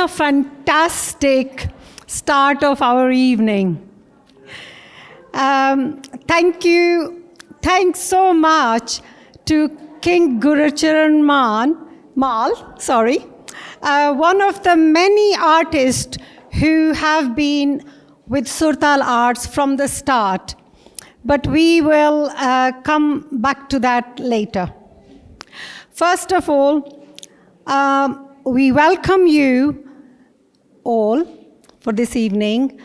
a fantastic start of our evening. Thanks so much to King Gurucharan Mal, one of the many artists who have been with Surtal Arts from the start. But we will come back to that later. First of all, we welcome you all for this evening,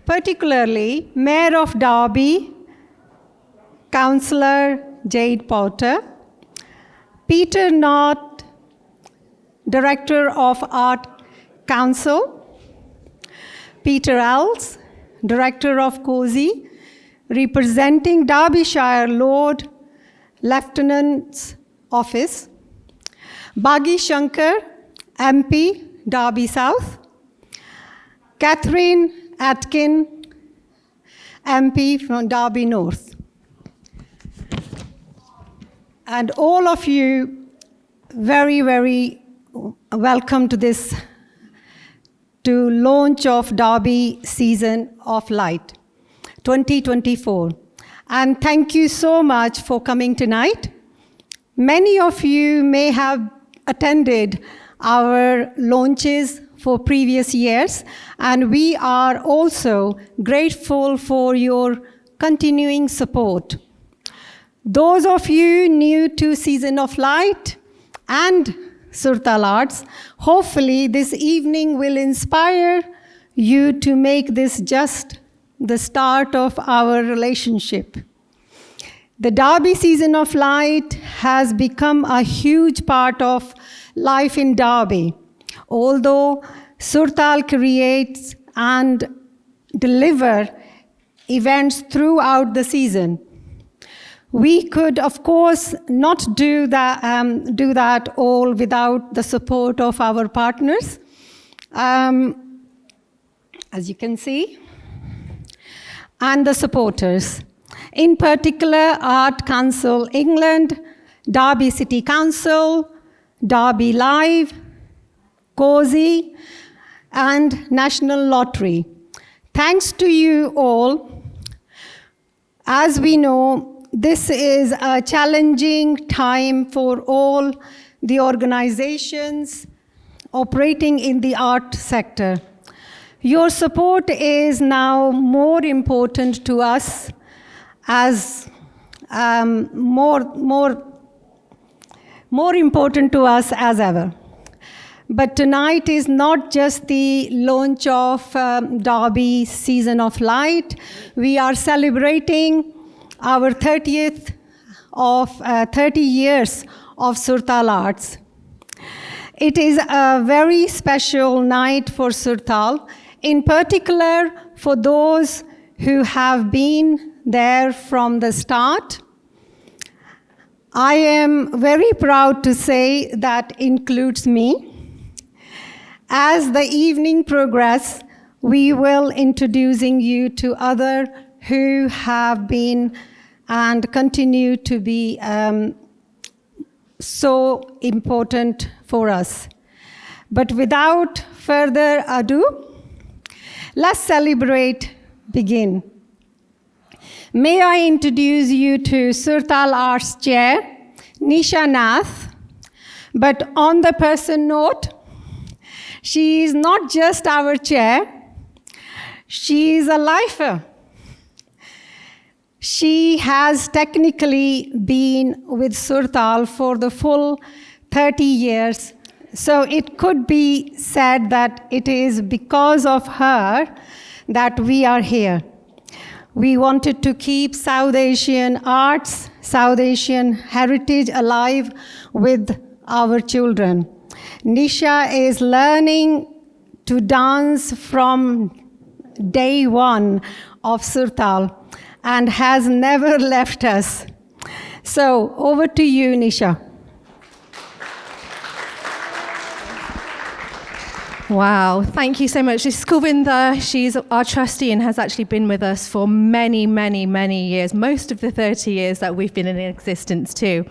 particularly Mayor of Derby, Councillor Jade Potter, Peter Knott, Director of Art Council, Peter Els, Director of COSI, representing Derbyshire Lord Lieutenant's Office, Baghi Shankar, MP, Derby South, Catherine Atkin, MP from Derby North. And all of you, very, very welcome to this, to launch of Derby Season of Light 2024. And thank you so much for coming tonight. Many of you may have attended our launches for previous years, and we are also grateful for your continuing support. Those of you new to Season of Light and Surtal Arts, hopefully this evening will inspire you to make this just the start of our relationship. The Derby Season of Light has become a huge part of life in Derby. Although Surtal creates and deliver events throughout the season, we could, of course, not do that all without the support of our partners. As you can see, and the supporters. In particular, Art Council England, Derby City Council, Derby Live, COSI, and National Lottery. Thanks to you all. As we know, this is a challenging time for all the organizations operating in the art sector. Your support is now more important to us as more important to us as ever. But tonight is not just the launch of Derby Season of Light. We are celebrating our 30 years of Surtal Arts. It is a very special night for Surtal, in particular for those who have been there from the start. I am very proud to say that includes me. As the evening progresses, we will introducing you to others who have been and continue to be so important for us. But without further ado, let's celebrate begin. May I introduce you to Surtal Arts Chair, Nisha Nath. But on the person note, she is not just our chair, she is a lifer. She has technically been with Surtal for the full 30 years. So it could be said that it is because of her that we are here. We wanted to keep South Asian arts, South Asian heritage alive with our children. Nisha is learning to dance from day one of Surtal and has never left us. So over to you, Nisha. Wow, thank you so much. This is Govinda. She's our trustee and has actually been with us for many, many, many years, most of the 30 years that we've been in existence too.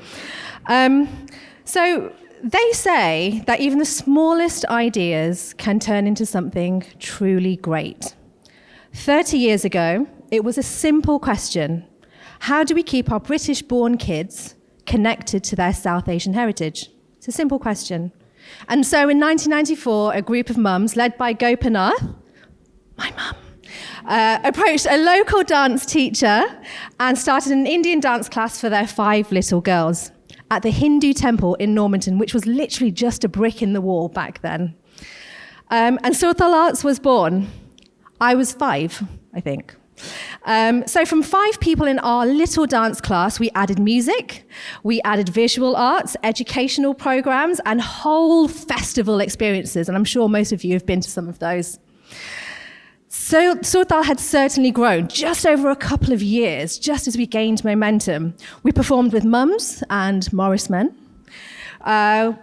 So they say that even the smallest ideas can turn into something truly great. 30 years ago, it was a simple question. How do we keep our British-born kids connected to their South Asian heritage? It's a simple question. And so in 1994, a group of mums, led by Gopinath, my mum, approached a local dance teacher and started an Indian dance class for their 5 little girls at the Hindu temple in Normanton, which was literally just a brick in the wall back then. And Surtal Arts was born. I was 5, I think. So from 5 people in our little dance class, we added music, we added visual arts, educational programs, and whole festival experiences. And I'm sure most of you have been to some of those. So Surtal had certainly grown just over a couple of years, just as we gained momentum. We performed with mums and Morris men.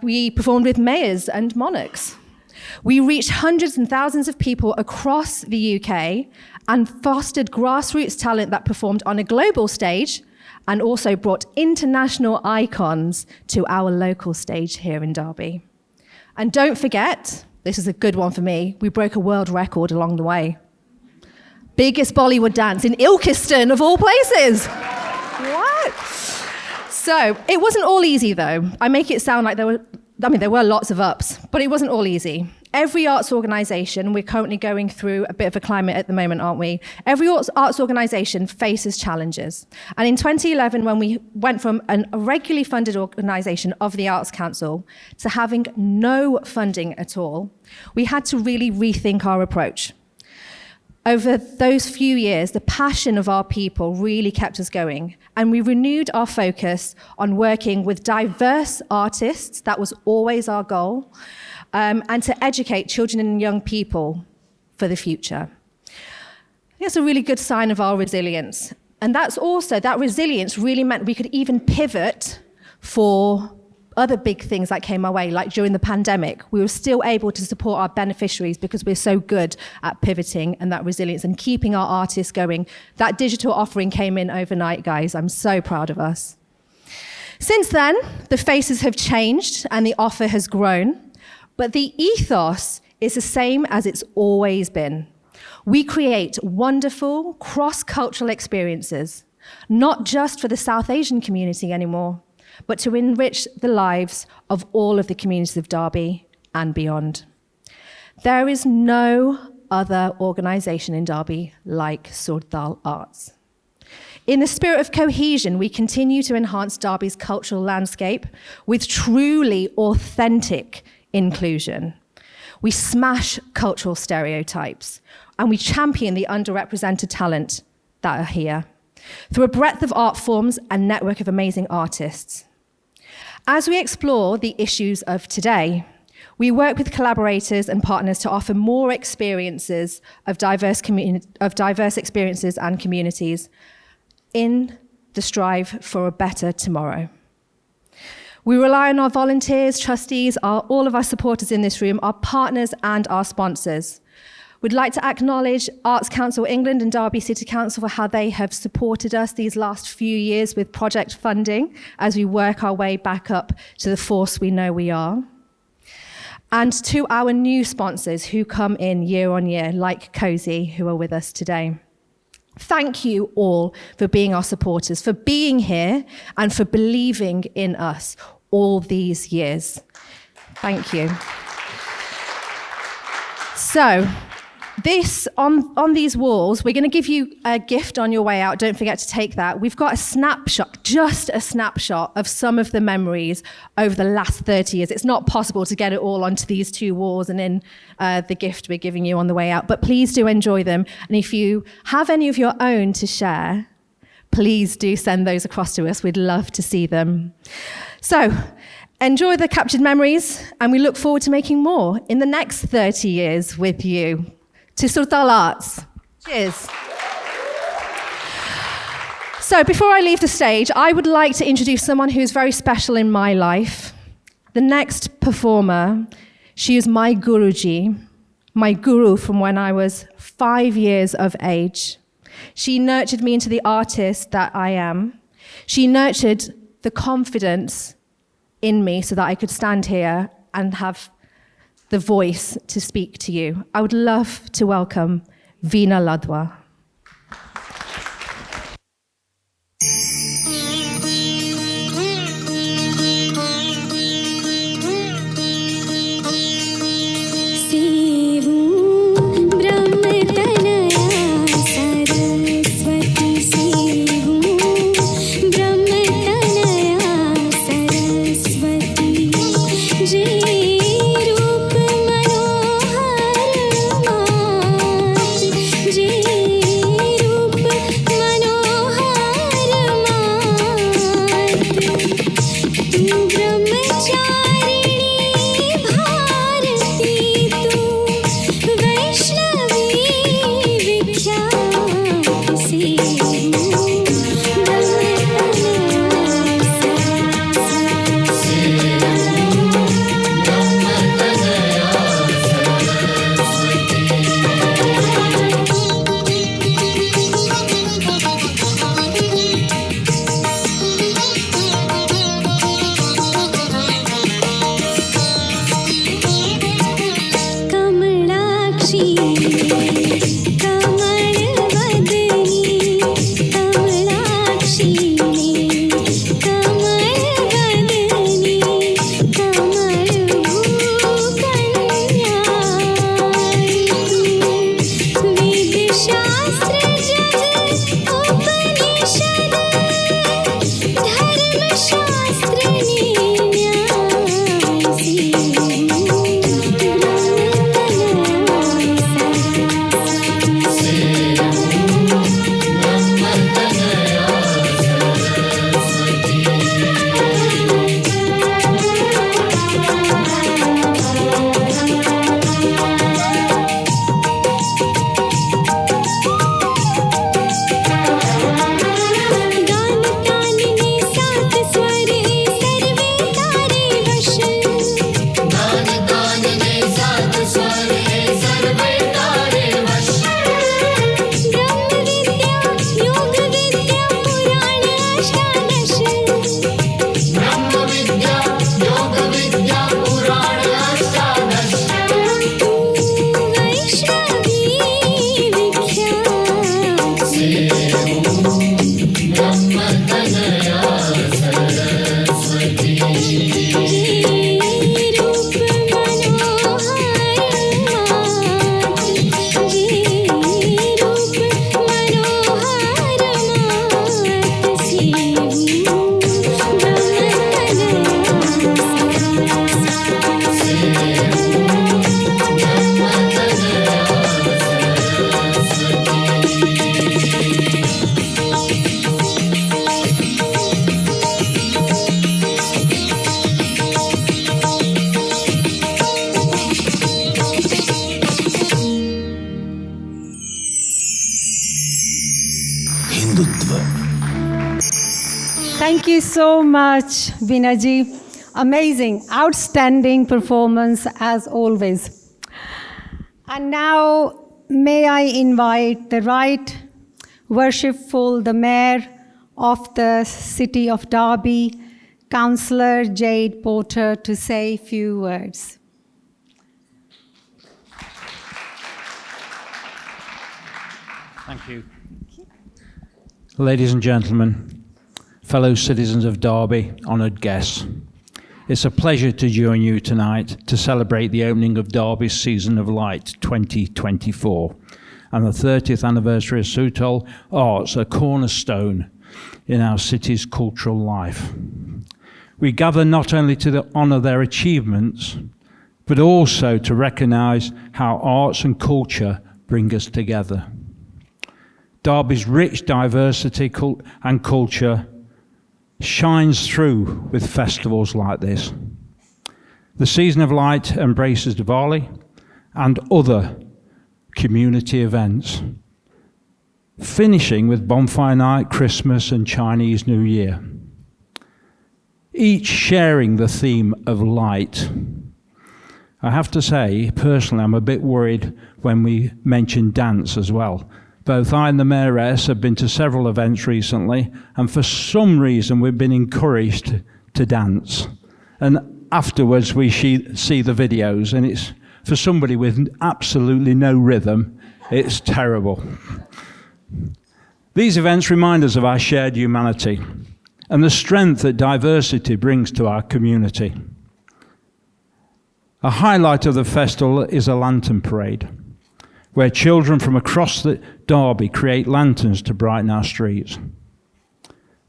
We performed with mayors and monarchs. We reached hundreds and thousands of people across the UK and fostered grassroots talent that performed on a global stage and also brought international icons to our local stage here in Derby. And don't forget, this is a good one for me, we broke a world record along the way. Biggest Bollywood dance in Ilkeston, of all places. What? So it wasn't all easy, though. I make it sound like there were lots of ups, but it wasn't all easy. Every arts organisation, we're currently going through a bit of a climate at the moment, aren't we? Every arts organisation faces challenges. And in 2011, when we went from a regularly funded organisation of the Arts Council to having no funding at all, we had to really rethink our approach. Over those few years, the passion of our people really kept us going, and we renewed our focus on working with diverse artists. That was always our goal, and to educate children and young people for the future. That's a really good sign of our resilience. And that resilience really meant we could even pivot for other big things that came our way, like during the pandemic. We were still able to support our beneficiaries because we're so good at pivoting and that resilience and keeping our artists going. That digital offering came in overnight, guys. I'm so proud of us. Since then, the faces have changed and the offer has grown, but the ethos is the same as it's always been. We create wonderful cross-cultural experiences, not just for the South Asian community anymore, but to enrich the lives of all of the communities of Derby and beyond. There is no other organisation in Derby like Surtal Arts. In the spirit of cohesion, we continue to enhance Derby's cultural landscape with truly authentic inclusion. We smash cultural stereotypes, and we champion the underrepresented talent that are here through a breadth of art forms and network of amazing artists. As we explore the issues of today, we work with collaborators and partners to offer more experiences of diverse experiences and communities in the strive for a better tomorrow. We rely on our volunteers, trustees, all of our supporters in this room, our partners and our sponsors. We'd like to acknowledge Arts Council England and Derby City Council for how they have supported us these last few years with project funding as we work our way back up to the force we know we are. And to our new sponsors who come in year on year, like Cozy, who are with us today. Thank you all for being our supporters, for being here and for believing in us all these years. Thank you. So, this, on these walls, we're going to give you a gift on your way out. Don't forget to take that. We've got a snapshot, just a snapshot of some of the memories over the last 30 years. It's not possible to get it all onto these 2 walls and in the gift we're giving you on the way out. But please do enjoy them. And if you have any of your own to share, please do send those across to us. We'd love to see them. So, enjoy the captured memories, and we look forward to making more in the next 30 years with you. To Surtal Arts. Cheers. So before I leave the stage, I would like to introduce someone who's very special in my life. The next performer, she is my Guruji, my guru from when I was 5 years of age. She nurtured me into the artist that I am. She nurtured the confidence in me so that I could stand here and have the voice to speak to you. I would love to welcome Veena Ladwa. Thank you so much, Veena-ji. Amazing, outstanding performance as always. And now, may I invite the Right Worshipful, the Mayor of the City of Derby, Councillor Jade Porter, to say a few words. Thank you. Ladies and gentlemen, fellow citizens of Derby, honoured guests, it's a pleasure to join you tonight to celebrate the opening of Derby's Season of Light 2024 and the 30th anniversary of Southall Arts, a cornerstone in our city's cultural life. We gather not only to honour their achievements, but also to recognise how arts and culture bring us together. Derby's rich diversity and culture shines through with festivals like this. The Season of Light embraces Diwali and other community events, finishing with Bonfire Night, Christmas and Chinese New Year, each sharing the theme of light. I have to say, personally, I'm a bit worried when we mention dance as well. Both I and the Mayoress have been to several events recently, and for some reason we've been encouraged to dance. and afterwards we see the videos, and it's, for somebody with absolutely no rhythm, it's terrible. These events remind us of our shared humanity and the strength that diversity brings to our community. A highlight of the festival is a lantern parade, where children from across the Derby create lanterns to brighten our streets.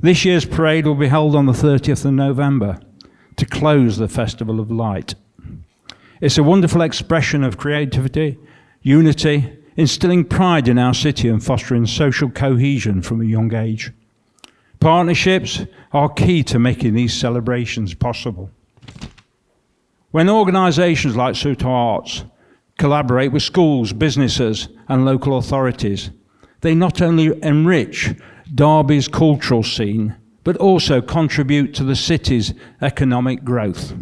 This year's parade will be held on the 30th of November to close the Festival of Light. It's a wonderful expression of creativity, unity, instilling pride in our city and fostering social cohesion from a young age. Partnerships are key to making these celebrations possible. When organisations like Southall Arts collaborate with schools, businesses and local authorities, they not only enrich Derby's cultural scene, but also contribute to the city's economic growth.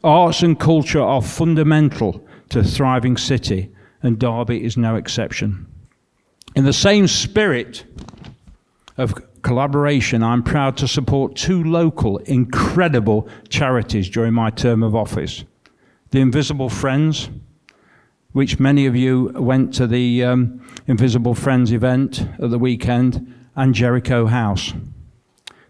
Arts and culture are fundamental to a thriving city, and Derby is no exception. In the same spirit of collaboration, I'm proud to support two local incredible charities during my term of office. The Invisible Friends, which many of you went to the Invisible Friends event at the weekend, and Jericho House.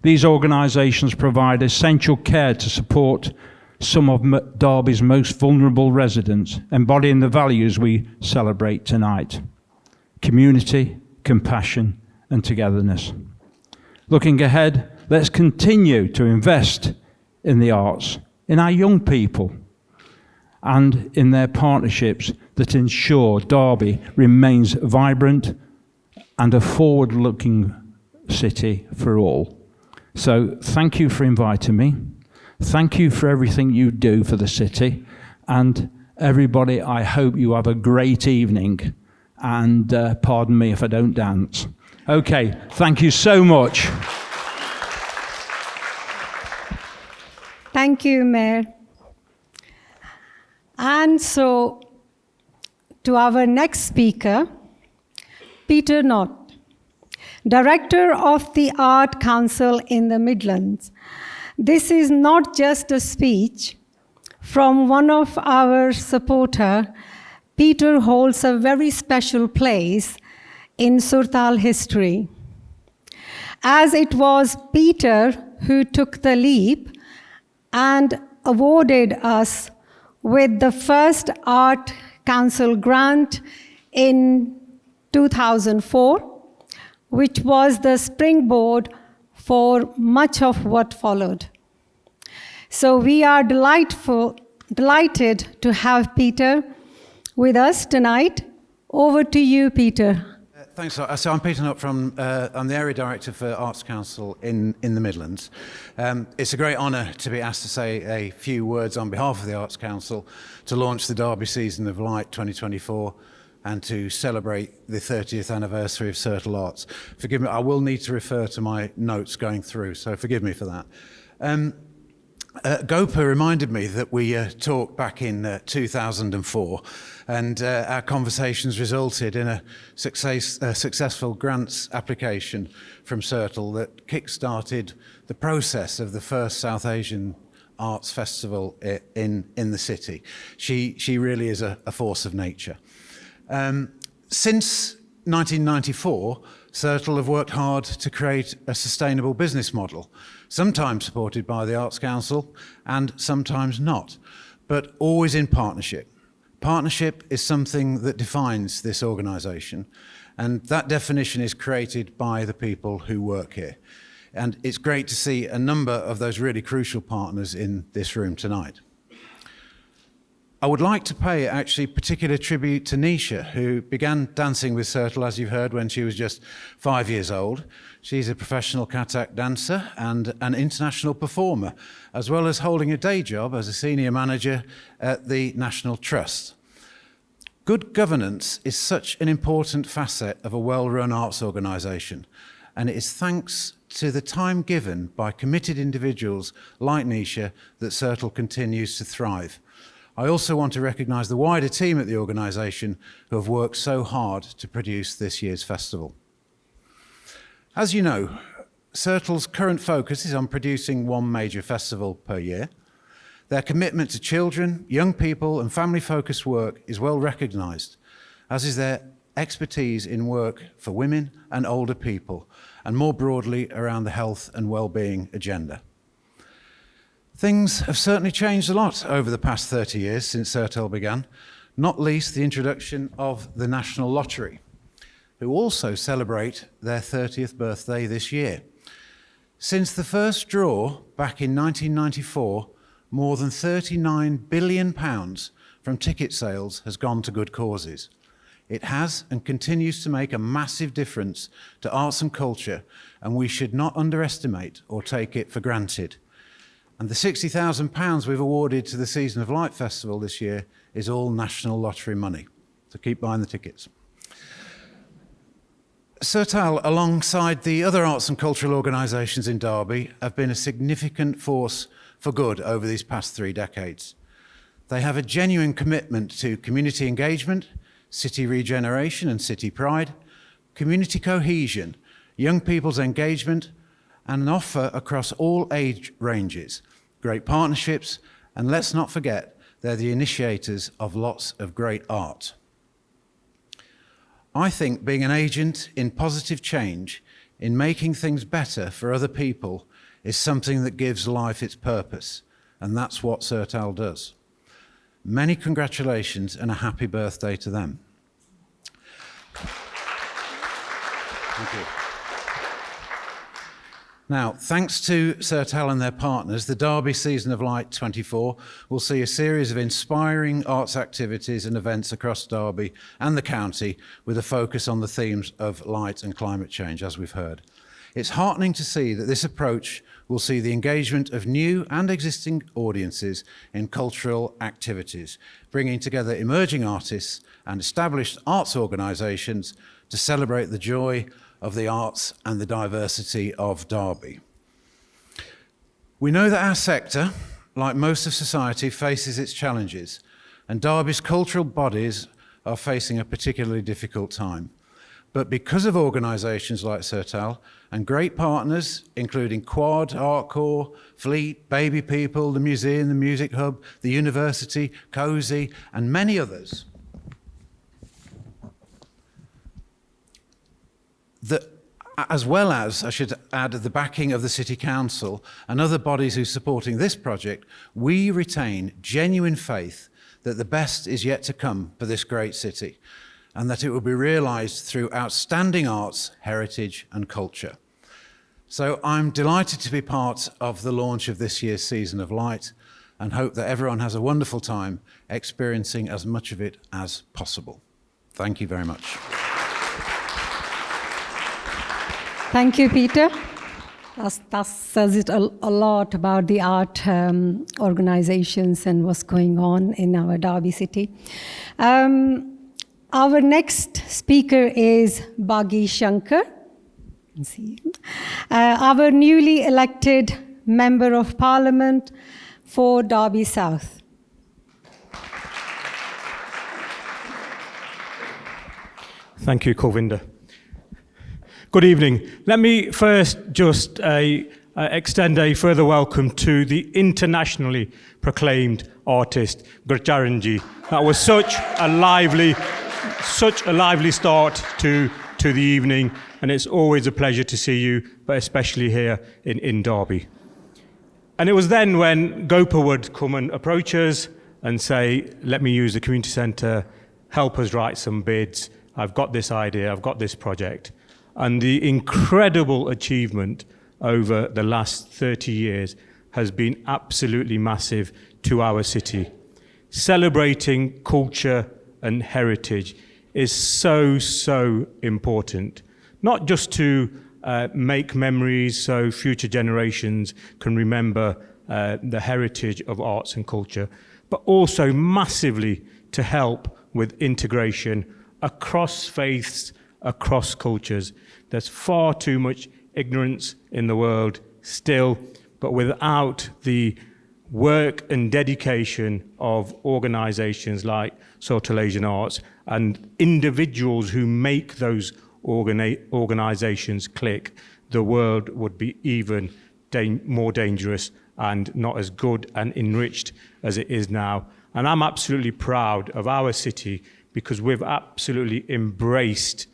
These organisations provide essential care to support some of Derby's most vulnerable residents, embodying the values we celebrate tonight: community, compassion and togetherness. Looking ahead, let's continue to invest in the arts, in our young people, and in their partnerships that ensure Derby remains vibrant and a forward-looking city for all. So thank you for inviting me. Thank you for everything you do for the city. And everybody, I hope you have a great evening. And pardon me if I don't dance. Okay, thank you so much. Thank you, Mayor. And so, to our next speaker, Peter Knott, Director of the Art Council in the Midlands. This is not just a speech from one of our supporters. Peter holds a very special place in Southall history, as it was Peter who took the leap and awarded us with the first Art Council grant in 2004, which was the springboard for much of what followed. So we are delighted to have Peter with us tonight. Over to you, Peter. Thanks. So I'm Peter Knott I'm the Area Director for Arts Council in the Midlands. It's a great honour to be asked to say a few words on behalf of the Arts Council to launch the Derby Season of Light 2024 and to celebrate the 30th anniversary of Southall Arts. Forgive me, I will need to refer to my notes going through, so forgive me for that. Gopa reminded me that we talked back in 2004, and our conversations resulted in a successful grants application from Southall that kick-started the process of the first South Asian Arts Festival in the city. She really is a force of nature. Since 1994, Southall have worked hard to create a sustainable business model, sometimes supported by the Arts Council and sometimes not, but always in partnership. Partnership is something that defines this organisation, and that definition is created by the people who work here. And it's great to see a number of those really crucial partners in this room tonight. I would like to pay actually particular tribute to Nisha, who began dancing with Southall, as you've heard, when she was just 5 years old. She's a professional Kathak dancer and an international performer, as well as holding a day job as a senior manager at the National Trust. Good governance is such an important facet of a well-run arts organisation, and it is thanks to the time given by committed individuals like Nisha that Southall continues to thrive. I also want to recognise the wider team at the organisation who have worked so hard to produce this year's festival. As you know, Southall's current focus is on producing one major festival per year. Their commitment to children, young people and family-focused work is well recognised, as is their expertise in work for women and older people, and more broadly around the health and well-being agenda. Things have certainly changed a lot over the past 30 years since Sertel began, not least the introduction of the National Lottery, who also celebrate their 30th birthday this year. Since the first draw back in 1994, more than £39 billion from ticket sales has gone to good causes. It has and continues to make a massive difference to arts and culture, and we should not underestimate or take it for granted. And the £60,000 we've awarded to the Season of Light Festival this year is all National Lottery money. So keep buying the tickets. Sertal, alongside the other arts and cultural organisations in Derby, have been a significant force for good over these past 3 decades. They have a genuine commitment to community engagement, city regeneration and city pride, community cohesion, young people's engagement, and an offer across all age ranges, great partnerships, and let's not forget, they're the initiators of lots of great art. I think being an agent in positive change, in making things better for other people, is something that gives life its purpose, and that's what Sertal does. Many congratulations and a happy birthday to them. Thank you. Now, thanks to Sertal and their partners, the Derby Season of Light 24 will see a series of inspiring arts activities and events across Derby and the county with a focus on the themes of light and climate change, as we've heard. It's heartening to see that this approach will see the engagement of new and existing audiences in cultural activities, bringing together emerging artists and established arts organisations to celebrate the joy of the arts and the diversity of Derby. We know that our sector, like most of society, faces its challenges, and Derby's cultural bodies are facing a particularly difficult time. But because of organisations like Sertal and great partners, including Quad, Artcore, Fleet, Baby People, the Museum, the Music Hub, the University, Cozy, and many others, as well as, I should add, the backing of the City Council and other bodies who are supporting this project, we retain genuine faith that the best is yet to come for this great city, and that it will be realised through outstanding arts, heritage and culture. So I'm delighted to be part of the launch of this year's Season of Light and hope that everyone has a wonderful time experiencing as much of it as possible. Thank you very much. Thank you, Peter. That says it a lot about the art organizations and what's going on in our Derby city. Our next speaker is Baghi Shankar, our newly elected Member of Parliament for Derby South. Thank you, Kulvinder. Good evening. Let me first just extend a further welcome to the internationally proclaimed artist, Gurcharanji. That was such a lively start to the evening, and it's always a pleasure to see you, but especially here in Derby. And it was then when Gopa would come and approach us and say, let me use the community centre, help us write some bids, I've got this idea, I've got this project. And the incredible achievement over the last 30 years has been absolutely massive to our city. Celebrating culture and heritage is so important, not just to make memories so future generations can remember the heritage of arts and culture, but also massively to help with integration across faiths, across cultures. There's far too much ignorance in the world still, but without the work and dedication of organisations like Sertal Asian Arts and individuals who make those organisations click, the world would be even more dangerous and not as good and enriched as it is now. And I'm absolutely proud of our city because we've absolutely embraced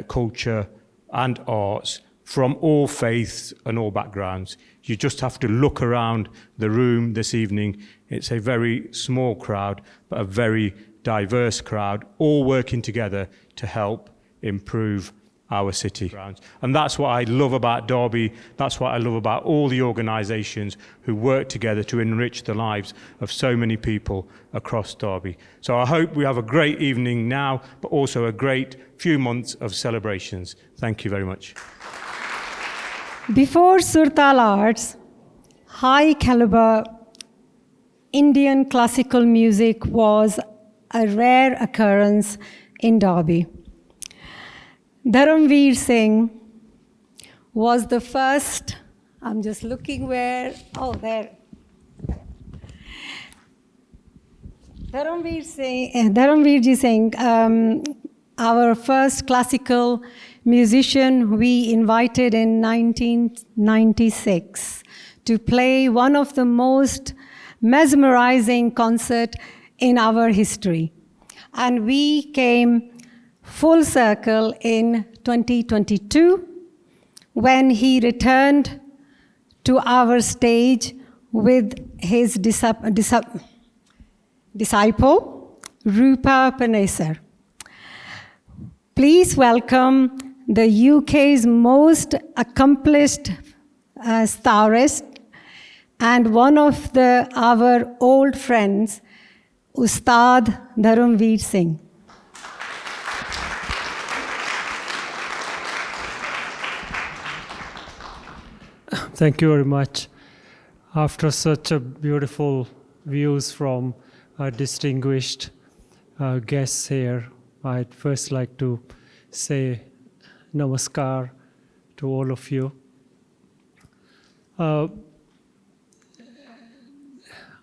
culture and arts from all faiths and all backgrounds. You just have to look around the room this evening. It's a very small crowd, but a very diverse crowd, all working together to help improve our city. And that's what I love about Derby. That's what I love about all the organisations who work together to enrich the lives of so many people across Derby. So I hope we have a great evening now, but also a great few months of celebrations. Thank you very much. Before Surtal Arts, high caliber Indian classical music was a rare occurrence in Derby. Dharamveer Singh was the first, I'm just looking where, oh, there. Dharamveer Singh, our first classical musician we invited in 1996 to play one of the most mesmerizing concerts in our history. And we came full circle in 2022 when he returned to our stage with his disciple, Rupa Panesar. Please welcome the UK's most accomplished sitarist and one of our old friends, Ustad Dharamveer Singh. Thank you very much. After such a beautiful views from our distinguished guests here, I'd first like to say namaskar to all of you.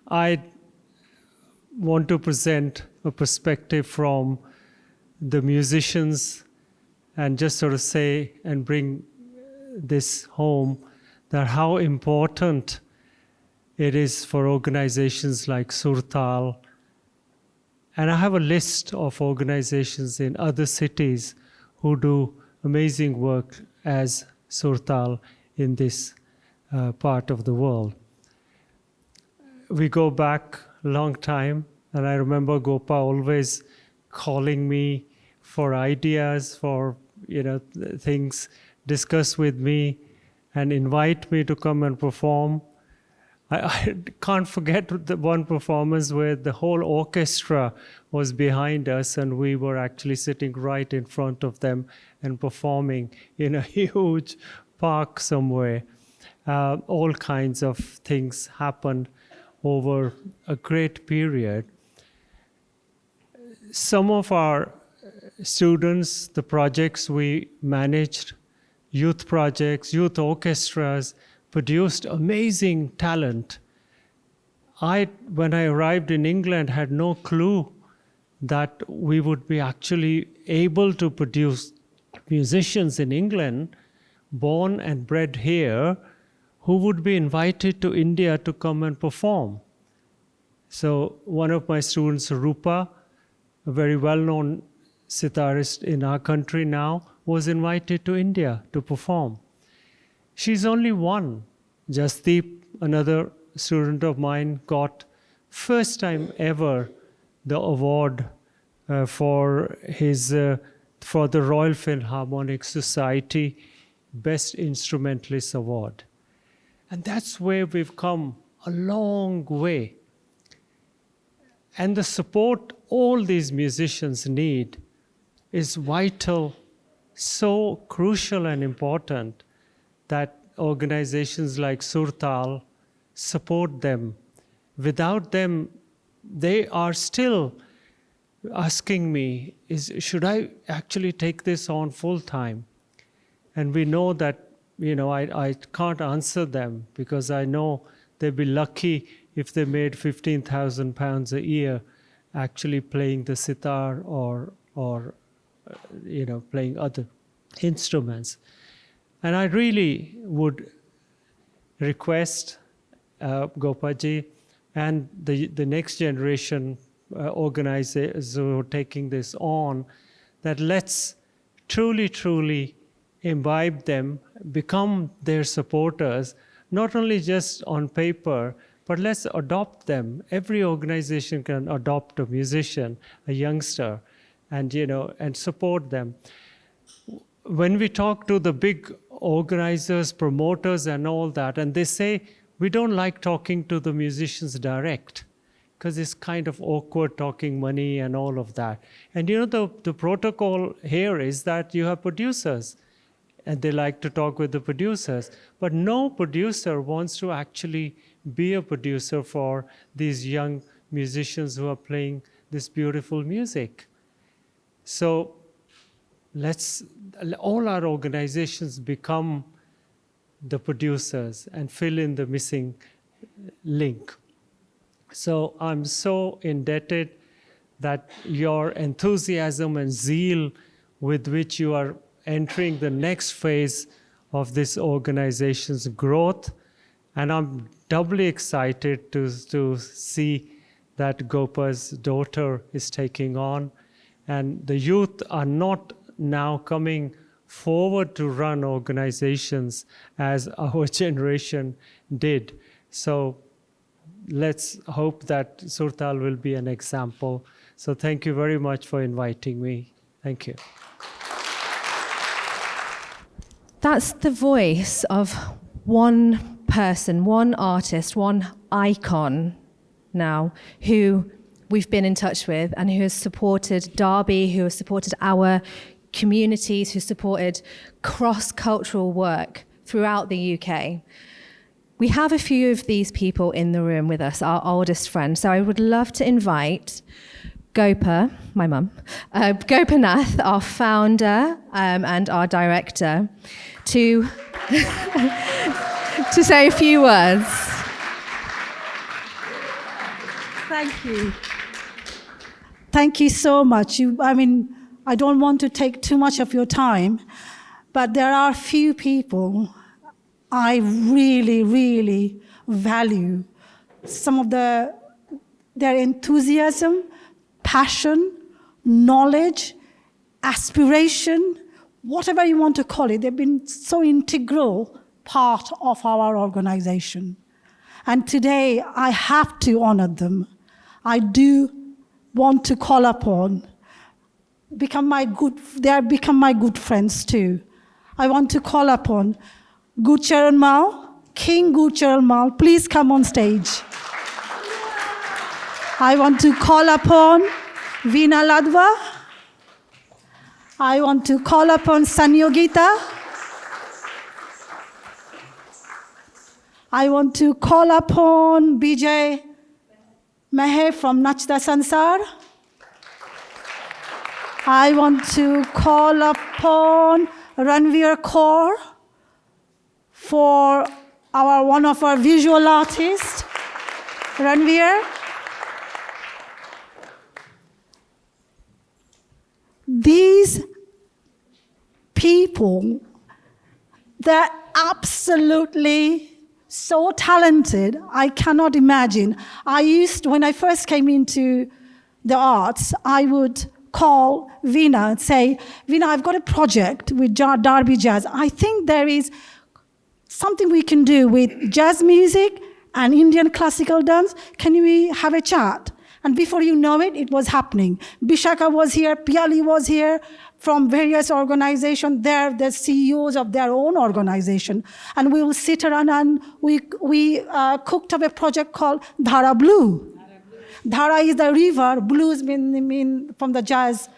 I want to present a perspective from the musicians and just sort of say and bring this home that how important it is for organizations like Surtal. And I have a list of organizations in other cities who do amazing work as Surtal in this part of the world. We go back a long time, and I remember Gopa always calling me for ideas, for things, discuss with me, and invite me to come and perform. I can't forget the one performance where the whole orchestra was behind us and we were actually sitting right in front of them and performing in a huge park somewhere. All kinds of things happened over a great period. Some of our students, the projects we managed, youth projects, youth orchestras, produced amazing talent. When I arrived in England, had no clue that we would be actually able to produce musicians in England, born and bred here, who would be invited to India to come and perform. So one of my students, Rupa, a very well-known sitarist in our country now, was invited to India to perform. She's only one. Jasdeep, another student of mine, got first time ever the award for the Royal Philharmonic Society Best Instrumentalist Award. And that's where we've come a long way. And the support all these musicians need is vital, so crucial and important that organizations like Surtal support them. Without them, they are still asking me, should I actually take this on full time? And we know that, I can't answer them because I know they'd be lucky if they made £15,000 a year actually playing the sitar or playing other instruments. And I really would request Gopaji, and the next generation organizers who are taking this on, that let's truly imbibe them, become their supporters, not only just on paper, but let's adopt them. Every organization can adopt a musician, a youngster, and support them. When we talk to the big organizers, promoters, and all that, and they say, we don't like talking to the musicians direct, because it's kind of awkward talking money and all of that. And the protocol here is that you have producers, and they like to talk with the producers. But no producer wants to actually be a producer for these young musicians who are playing this beautiful music. So let's all our organizations become the producers and fill in the missing link. So I'm so indebted that your enthusiasm and zeal with which you are entering the next phase of this organization's growth. And I'm doubly excited to see that Gopa's daughter is taking on. And the youth are not now coming forward to run organizations as our generation did. So let's hope that Surtal will be an example. So thank you very much for inviting me. Thank you. That's the voice of one person, one artist, one icon now who we've been in touch with and who has supported Derby, who has supported our communities, who supported cross-cultural work throughout the UK. We have a few of these people in the room with us, our oldest friends. So I would love to invite Gopa, my mum, Gopinath, our founder and our director, to to say a few words. Thank you. Thank you so much. I don't want to take too much of your time, but there are few people I really value. Some of their enthusiasm, passion, knowledge, aspiration, whatever you want to call it, they've been so integral part of our organization. And today, I have to honor them. I do want to call upon, they have become my good friends too. I want to call upon Gurcharan Mal, King Gurcharan Mal, please come on stage. I want to call upon Veena Ladva. I want to call upon Sanyogita. I want to call upon Bijay Mehe from Nachda Sansar. I want to call upon Ranveer Kaur for one of our visual artists, Ranveer. These people, they're absolutely so talented, I cannot imagine. When I first came into the arts, I would call Veena and say, Veena, I've got a project with Derby Jazz. I think there is something we can do with jazz music and Indian classical dance. Can we have a chat? And before you know it, it was happening. Bishaka was here, Piali was here, from various organizations. They're the CEOs of their own organization. And we will sit around and we cooked up a project called Dhara Blue. Dhara is the river, blues mean from the jazz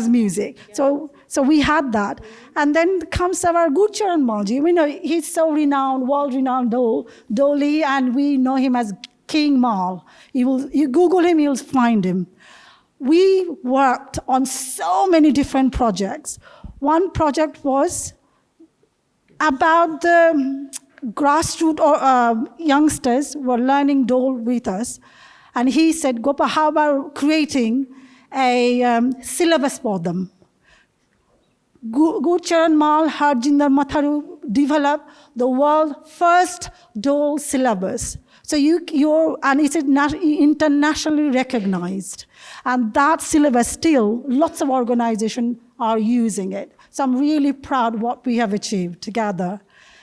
music. So we had that. And then comes our Gurcharan Malji. We know he's so renowned, world-renowned Doli, and we know him as King Mal. You Google him, you'll find him. We worked on so many different projects. One project was about the grassroots youngsters who were learning Dole with us. And he said, Gopa, how about creating a syllabus for them? Gurcharan Mal, Harjinder Matharu develop the world's first dual syllabus. So and it's internationally recognized. And that syllabus still, lots of organizations are using it. So I'm really proud what we have achieved together.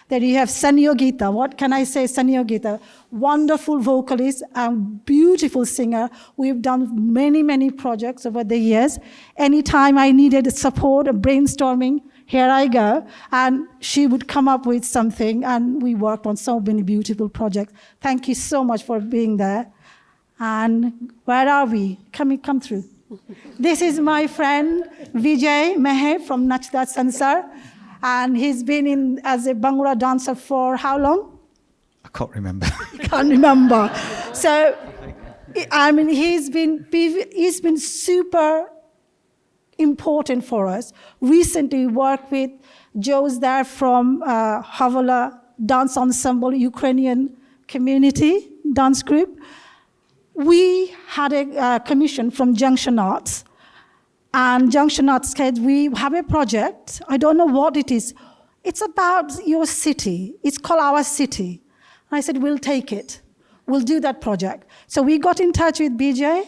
Then you have Sanyogita. What can I say, Sanyogita? Wonderful vocalist and beautiful singer. We've done many, many projects over the years. Anytime I needed support, brainstorming, here I go. And she would come up with something, and we worked on so many beautiful projects. Thank you so much for being there. And where are we? Come through. This is my friend Vijay Mehe from Nachda Sansar. And he's been as a Bhangra dancer for how long? I can't remember. Can't remember. So, I mean, he's been super important for us. Recently worked with Joe's there from Havala Dance Ensemble, Ukrainian community dance group. We had a commission from Junction Arts. And Junction Arts said, we have a project. I don't know what it is. It's about your city. It's called Our City. And I said, we'll take it. We'll do that project. So we got in touch with BJ.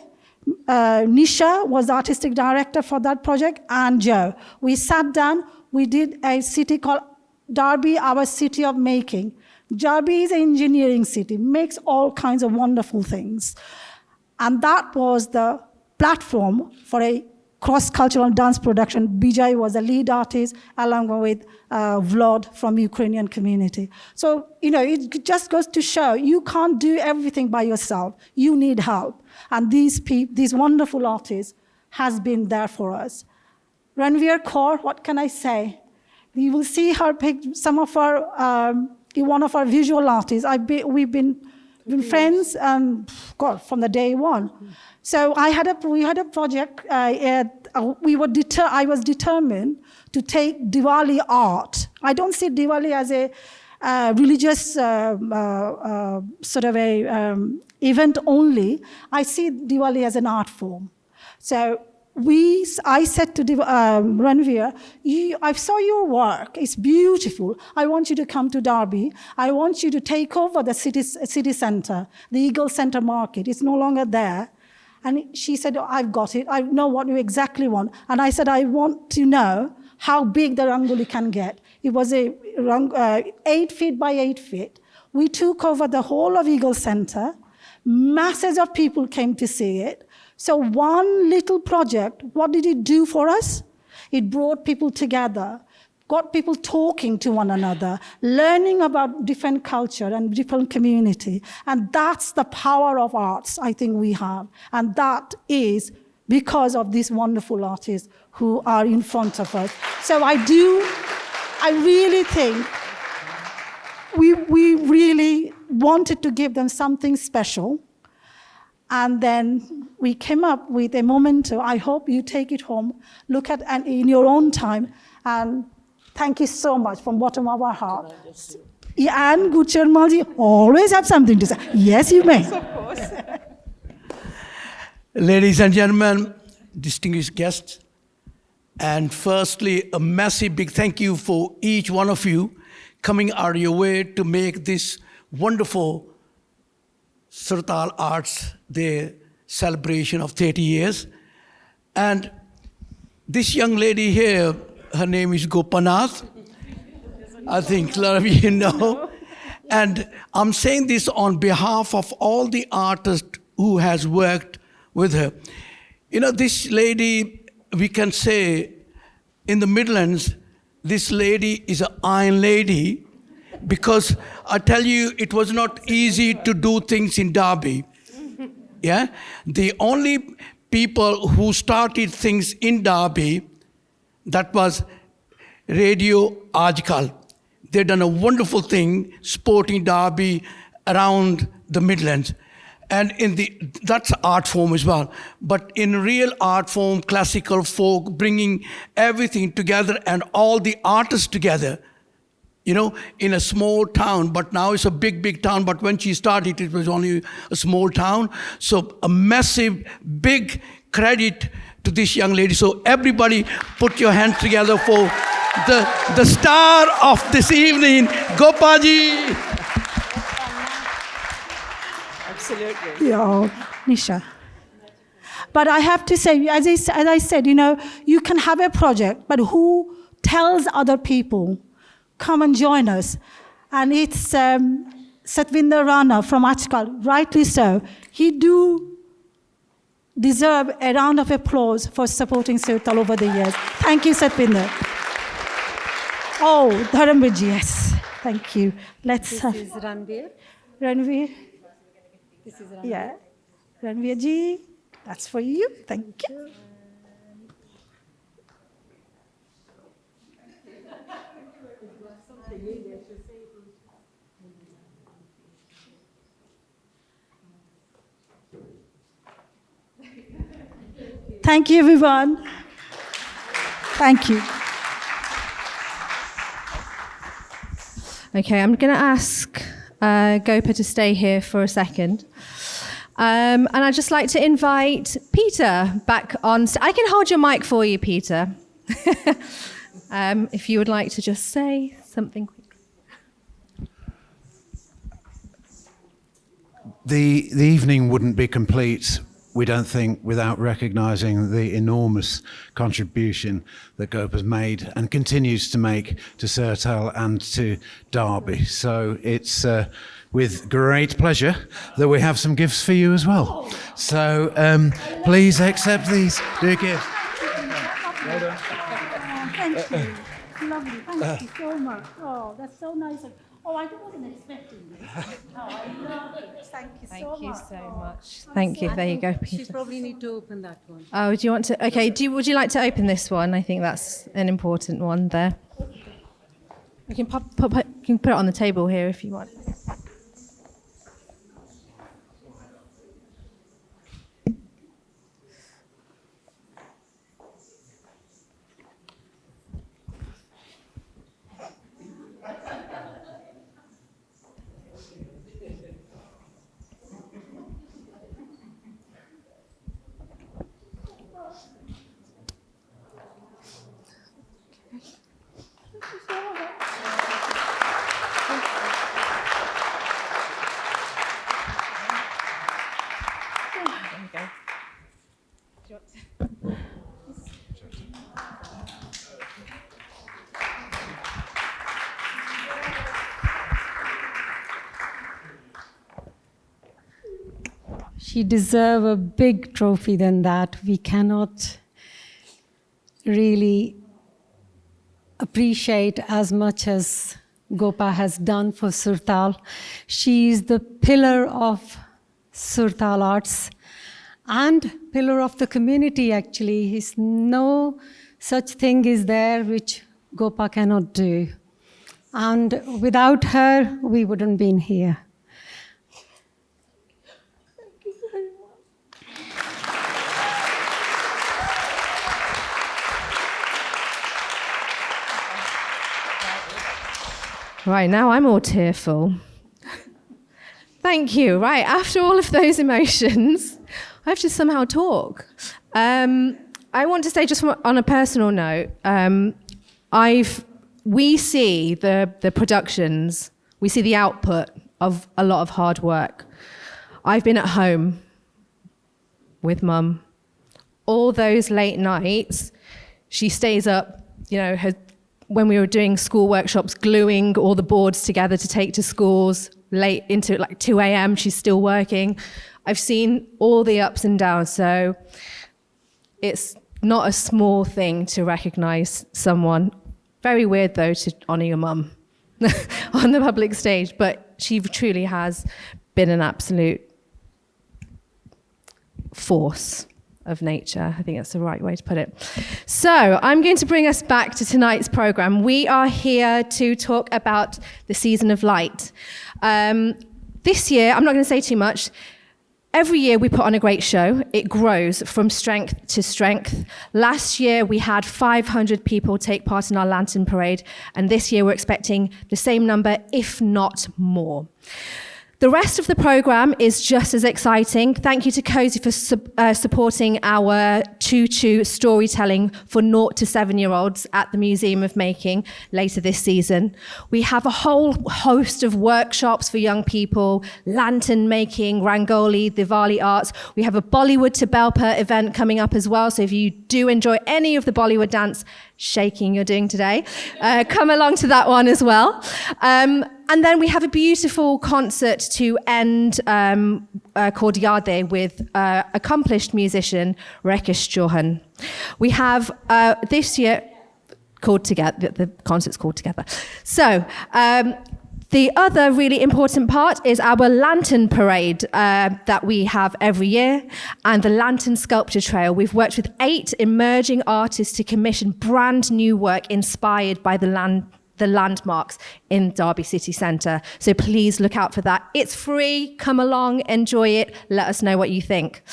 Nisha was the artistic director for that project, and Joe. We sat down. We did a city called Derby, Our City of Making. Derby is an engineering city, makes all kinds of wonderful things. And that was the platform for a cross-cultural dance production. Bijay was a lead artist, along with Vlad from Ukrainian community. So, it just goes to show you can't do everything by yourself. You need help. And these wonderful artists has been there for us. Ranveer Kaur, what can I say? You will see her pick some of our, one of our visual artists. We've been friends, from the day one. So we had a project. I was determined to take Diwali art. I don't see Diwali as a religious sort of a event only. I see Diwali as an art form. So I said to Ranveer, I saw your work. It's beautiful. I want you to come to Derby. I want you to take over the city center, the Eagle Center Market. It's no longer there. And she said, I've got it. I know what you exactly want. And I said, I want to know how big the Rangoli can get. It was 8 feet by 8 feet. We took over the whole of Eagle Center. Masses of people came to see it. So one little project, what did it do for us? It brought people together, got people talking to one another, learning about different culture and different community. And that's the power of arts I think we have. And that is because of these wonderful artists who are in front of us. So I really think we really wanted to give them something special. And then we came up with a memento. I hope you take it home, look at and in your own time, and thank you so much from the bottom of our heart. Yeah, and Gurcharmalji always have something to say. Yes, you may. Of course. Ladies and gentlemen, distinguished guests, and firstly, a massive big thank you for each one of you coming out of your way to make this wonderful Sartal Arts Day celebration of 30 years. And this young lady here, her name is Gopanath. I think a lot of you know. And I'm saying this on behalf of all the artists who has worked with her. This lady, we can say, in the Midlands, this lady is an iron lady, because I tell you, it was not easy to do things in Derby. Yeah? The only people who started things in Derby, that was Radio Ajkal. They've done a wonderful thing, supporting Derby around the Midlands. And that's art form as well. But in real art form, classical, folk, bringing everything together and all the artists together, in a small town. But now it's a big, big town. But when she started, it was only a small town. So a massive, big credit to this young lady. So everybody put your hands together for the star of this evening, Gopaji. Absolutely. Yeah, Nisha. But I have to say, as I said, you can have a project, but who tells other people, come and join us? And it's Satvinder Rana from Ajkal, rightly so. He do deserve a round of applause for supporting Surtal over the years. Thank you, Satvinder. Oh, Dharamvirji, yes. Thank you. Let's This have is Ranveer. Ranveer. This is Ranveer. Yeah. Ranveer ji, that's for you. Thank you. Thank you, everyone. Thank you. Okay, I'm going to ask Gopa to stay here for a second. And I'd just like to invite Peter back on. I can hold your mic for you, Peter. If you would like to just say something quick. The evening wouldn't be complete, we don't think, without recognising the enormous contribution that Gopa's made and continues to make to Surtal and to Derby. So it's with great pleasure that we have some gifts for you as well. So please accept these dear gifts. Thank you. Lovely. Thank you so much. Oh, that's so nice. Oh, I wasn't expecting this. Oh, I love it. Thank you so much. Thank you so much. Thank you. There you go, She Peter. probably need to open that one. Oh, do you want to? Okay. Would you like to open this one? I think that's an important one there. You can you can put it on the table here if you want. She deserves a big trophy than that. We cannot really appreciate as much as Gopa has done for Surtal. She is the pillar of Surtal arts and pillar of the community, actually. No such thing is there which Gopa cannot do. And without her, we wouldn't been here. Right, now I'm all tearful. Thank you. Right, after all of those emotions, I have to somehow talk. I want to say, just on a personal note, we see the productions, we see the output of a lot of hard work. I've been at home with Mum. All those late nights, she stays up, when we were doing school workshops, gluing all the boards together to take to schools, late into like 2 a.m., she's still working. I've seen all the ups and downs, so it's not a small thing to recognize someone. Very weird, though, to honor your mum on the public stage, but she truly has been an absolute force of nature. I think that's the right way to put it. So I'm going to bring us back to tonight's program. We are here to talk about the Season of Light. This year, I'm not going to say too much. Every year we put on a great show. It grows from strength to strength. Last year we had 500 people take part in our Lantern Parade, and this year we're expecting the same number, if not more. The rest of the programme is just as exciting. Thank you to Cozy for supporting our Choo-Choo storytelling for 0 to 7-year-olds at the Museum of Making later this season. We have a whole host of workshops for young people, lantern making, Rangoli, Diwali arts. We have a Bollywood to Belper event coming up as well, so if you do enjoy any of the Bollywood dance shaking you're doing today, come along to that one as well. And then we have a beautiful concert to end called Yade with accomplished musician Rakesh Chauhan. We have this year called Together, the concert's called Together. So the other really important part is our lantern parade that we have every year and the lantern sculpture trail. We've worked with 8 emerging artists to commission brand new work inspired by the landmarks in Derby City Centre. So please look out for that. It's free. Come along, enjoy it. Let us know what you think.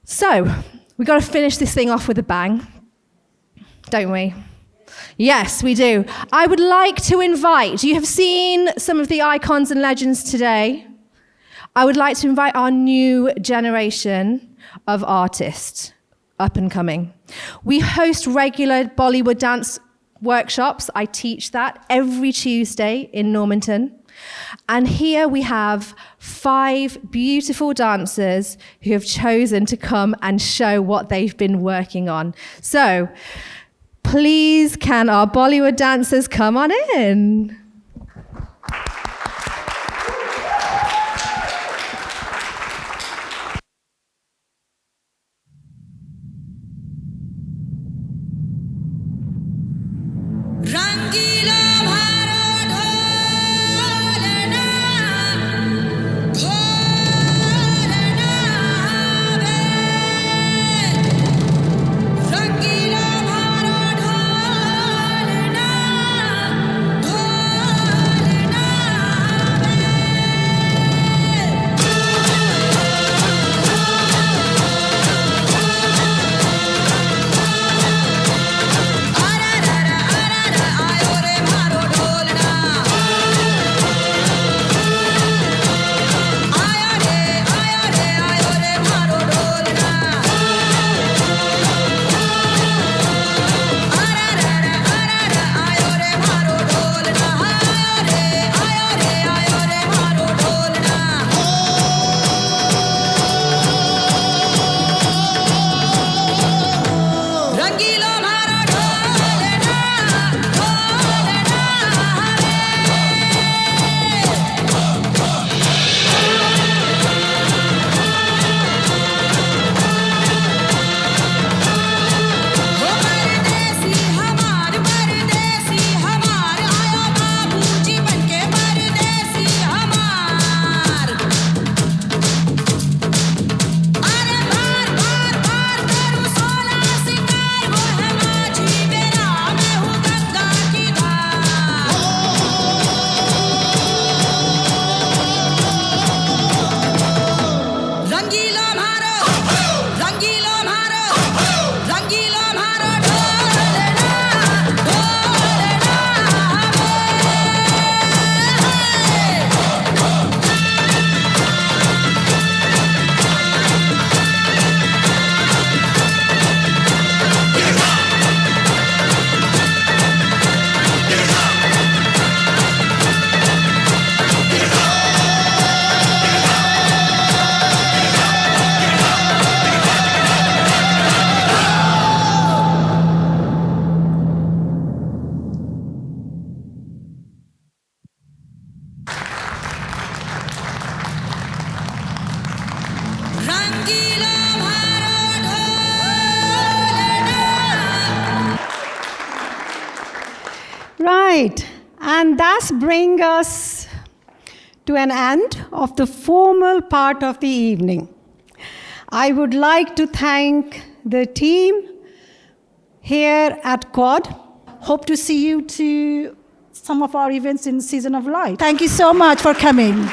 So we've got to finish this thing off with a bang, don't we? Yes, we do. I would like to invite, you have seen some of the icons and legends today. I would like to invite our new generation of artists, up and coming. We host regular Bollywood dance workshops. I teach that every Tuesday in Normanton. And here we have 5 beautiful dancers who have chosen to come and show what they've been working on. So, please, can our Bollywood dancers come on in? Right, and that brings us to an end of the formal part of the evening. I would like to thank the team here at Quad. Hope to see you to some of our events in Season of Light. Thank you so much for coming.